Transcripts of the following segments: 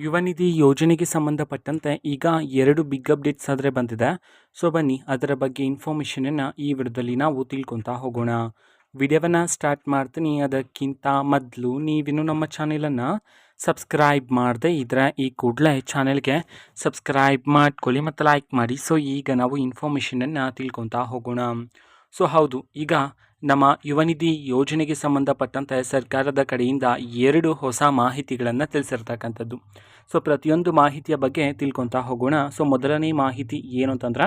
ಯುವ ನಿಧಿ ಯೋಜನೆಗೆ ಸಂಬಂಧಪಟ್ಟಂತೆ ಈಗ 2 ಬಿಗ್ ಅಪ್ಡೇಟ್ಸ್ ಆದರೆ ಬಂದಿದೆ. ಸೊ ಬನ್ನಿ ಅದರ ಬಗ್ಗೆ ಇನ್ಫಾರ್ಮೇಷನನ್ನು ಈ ವಿಡಿಯೋದಲ್ಲಿ ನಾವು ತಿಳ್ಕೊತಾ ಹೋಗೋಣ. ವಿಡಿಯೋವನ್ನು ಸ್ಟಾರ್ಟ್ ಮಾಡ್ತೀನಿ. ಅದಕ್ಕಿಂತ ಮೊದಲು ನೀವಿನ್ನೂ ನಮ್ಮ ಚಾನೆಲನ್ನು ಸಬ್ಸ್ಕ್ರೈಬ್ ಮಾಡದೆ ಇದ್ದರೆ ಈ ಕೂಡಲೇ ಚಾನೆಲ್ಗೆ ಸಬ್ಸ್ಕ್ರೈಬ್ ಮಾಡ್ಕೊಳ್ಳಿ ಮತ್ತು ಲೈಕ್ ಮಾಡಿ. ಸೊ ಈಗ ನಾವು ಇನ್ಫಾರ್ಮೇಷನನ್ನು ತಿಳ್ಕೊತಾ ಹೋಗೋಣ. ಸೊ ಹೌದು, ಈಗ ನಮ್ಮ ಯುವ ನಿಧಿ ಯೋಜನೆಗೆ ಸಂಬಂಧಪಟ್ಟಂತೆ ಸರ್ಕಾರದ ಕಡೆಯಿಂದ 2 ಹೊಸ ಮಾಹಿತಿಗಳನ್ನು ತಿಳಿಸಿರ್ತಕ್ಕಂಥದ್ದು. ಸೊ ಪ್ರತಿಯೊಂದು ಮಾಹಿತಿಯ ಬಗ್ಗೆ ತಿಳ್ಕೊತಾ ಹೋಗೋಣ. ಸೊ ಮೊದಲನೇ ಮಾಹಿತಿ ಏನು ಅಂತಂದ್ರೆ,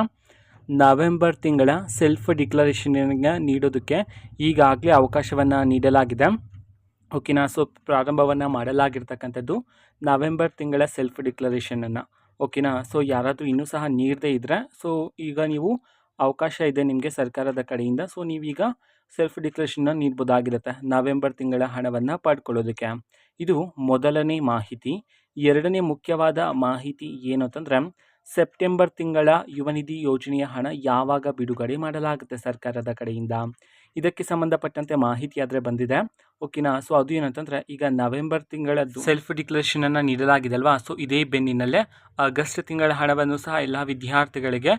ನವೆಂಬರ್ ತಿಂಗಳ ಸೆಲ್ಫ್ ಡಿಕ್ಲರೇಷನ್ಗೆ ನೀಡೋದಕ್ಕೆ ಈಗಾಗಲೇ ಅವಕಾಶವನ್ನು ನೀಡಲಾಗಿದೆ. ಓಕೆನಾ. ಸೊ ಪ್ರಾರಂಭವನ್ನು ಮಾಡಲಾಗಿರ್ತಕ್ಕಂಥದ್ದು ನವೆಂಬರ್ ತಿಂಗಳ ಸೆಲ್ಫ್ ಡಿಕ್ಲರೇಷನನ್ನು. ಓಕೆನಾ. ಸೊ ಯಾರಾದರೂ ಇನ್ನೂ ಸಹ ನೀಡದೇ ಇದ್ದರೆ, ಸೊ ಈಗ ನೀವು ಅವಕಾಶ ಇದೆ ನಿಮಗೆ ಸರ್ಕಾರದ ಕಡೆಯಿಂದ. ಸೊ ನೀವೀಗ ಸೆಲ್ಫ್ ಡಿಕ್ಲರೇಷನ್ನ ನೀಡ್ಬೋದಾಗಿರುತ್ತೆ ನವೆಂಬರ್ ತಿಂಗಳ ಹಣವನ್ನು ಪಡ್ಕೊಳ್ಳೋದಕ್ಕೆ. ಇದು ಮೊದಲನೇ ಮಾಹಿತಿ. ಎರಡನೇ ಮುಖ್ಯವಾದ ಮಾಹಿತಿ ಏನು ಅಂತಂದರೆ, ಸೆಪ್ಟೆಂಬರ್ ತಿಂಗಳ ಯುವ ನಿಧಿ ಯೋಜನೆಯ ಹಣ ಯಾವಾಗ ಬಿಡುಗಡೆ ಮಾಡಲಾಗುತ್ತೆ ಸರ್ಕಾರದ ಕಡೆಯಿಂದ, ಇದಕ್ಕೆ ಸಂಬಂಧಪಟ್ಟಂತೆ ಮಾಹಿತಿ ಆದರೆ ಬಂದಿದೆ. ಓಕೆನಾ. ಸೊ ಅದು ಏನಂತಂದರೆ, ಈಗ ನವೆಂಬರ್ ತಿಂಗಳದ್ದು ಸೆಲ್ಫ್ ಡಿಕ್ಲರೇಷನನ್ನು ನೀಡಲಾಗಿದೆ ಅಲ್ವಾ. ಸೊ ಇದೇ ಬೆನ್ನಿನಲ್ಲೇ ಆಗಸ್ಟ್ ತಿಂಗಳ ಹಣವನ್ನು ಸಹ ಎಲ್ಲ ವಿದ್ಯಾರ್ಥಿಗಳಿಗೆ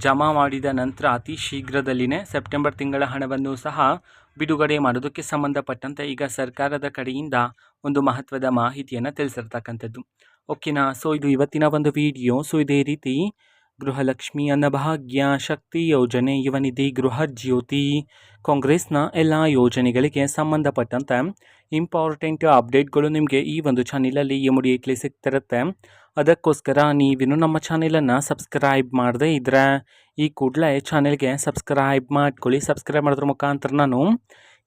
ಜಮಾ ಮಾಡಿದ ನಂತರ ಅತಿ ಶೀಘ್ರದಲ್ಲಿನೇ ಸೆಪ್ಟೆಂಬರ್ ತಿಂಗಳ ಹಣವನ್ನು ಸಹ ಬಿಡುಗಡೆ ಮಾಡೋದಕ್ಕೆ ಸಂಬಂಧಪಟ್ಟಂತೆ ಈಗ ಸರ್ಕಾರದ ಕಡೆಯಿಂದ ಒಂದು ಮಹತ್ವದ ಮಾಹಿತಿಯನ್ನು ತಿಳಿಸಿರ್ತಕ್ಕಂಥದ್ದು. ಓಕೆನಾ. ಸೊ ಇದು ಇವತ್ತಿನ ಒಂದು ವಿಡಿಯೋ. ಸೊ ಇದೇ ರೀತಿ ಗೃಹಲಕ್ಷ್ಮಿ, ಅನ್ನಭಾಗ್ಯ, ಶಕ್ತಿ ಯೋಜನೆ, ಯುವ ನಿಧಿ, ಗೃಹ ಜ್ಯೋತಿ, ಕಾಂಗ್ರೆಸ್ನ ಎಲ್ಲ ಯೋಜನೆಗಳಿಗೆ ಸಂಬಂಧಪಟ್ಟಂತೆ ಇಂಪಾರ್ಟೆಂಟ್ ಅಪ್ಡೇಟ್ಗಳು ನಿಮಗೆ ಈ ಒಂದು ಚಾನಲಲ್ಲಿ ಇಮಿಡಿಯೇಟ್ಲಿ ಸಿಗ್ತಿರುತ್ತೆ. ಅದಕ್ಕೋಸ್ಕರ ನೀವಿನ್ನೂ ನಮ್ಮ ಚಾನಲನ್ನು ಸಬ್ಸ್ಕ್ರೈಬ್ ಮಾಡದೇ ಇದ್ದರೆ ಈ ಕೂಡಲೇ ಚಾನೆಲ್ಗೆ ಸಬ್ಸ್ಕ್ರೈಬ್ ಮಾಡ್ಕೊಳ್ಳಿ. ಸಬ್ಸ್ಕ್ರೈಬ್ ಮಾಡೋದ್ರ ಮುಖಾಂತರ ನಾನು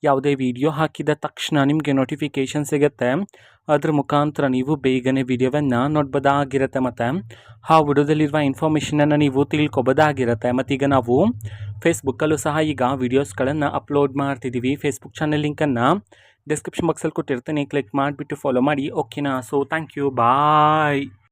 ಯಾವುದೇ ವಿಡಿಯೋ ಹಾಕಿದ ತಕ್ಷಣ ನಿಮಗೆ ನೋಟಿಫಿಕೇಷನ್ ಸಿಗುತ್ತೆ. ಅದ್ರ ಮುಖಾಂತರ ನೀವು ಬೇಗನೆ ವಿಡಿಯೋವನ್ನು ನೋಡ್ಬೋದಾಗಿರುತ್ತೆ ಮತ್ತು ಆ ವಿಡಿಯೋದಲ್ಲಿರುವ ಇನ್ಫಾರ್ಮೇಷನನ್ನು ನೀವು ತಿಳ್ಕೊಬೋದಾಗಿರುತ್ತೆ. ಮತ್ತೀಗ ನಾವು ಫೇಸ್ಬುಕ್ಕಲ್ಲೂ ಸಹ ಈಗ ವೀಡಿಯೋಸ್ಗಳನ್ನು ಅಪ್ಲೋಡ್ ಮಾಡ್ತಿದ್ದೀವಿ. ಫೇಸ್ಬುಕ್ ಚಾನಲ್ ಲಿಂಕನ್ನು ಡಿಸ್ಕ್ರಿಪ್ಷನ್ ಬಾಕ್ಸಲ್ಲಿ ಕೊಟ್ಟಿರ್ತೀನಿ, ಕ್ಲಿಕ್ ಮಾಡಿಬಿಟ್ಟು ಫಾಲೋ ಮಾಡಿ. ಓಕೆನಾ. So thank you, bye.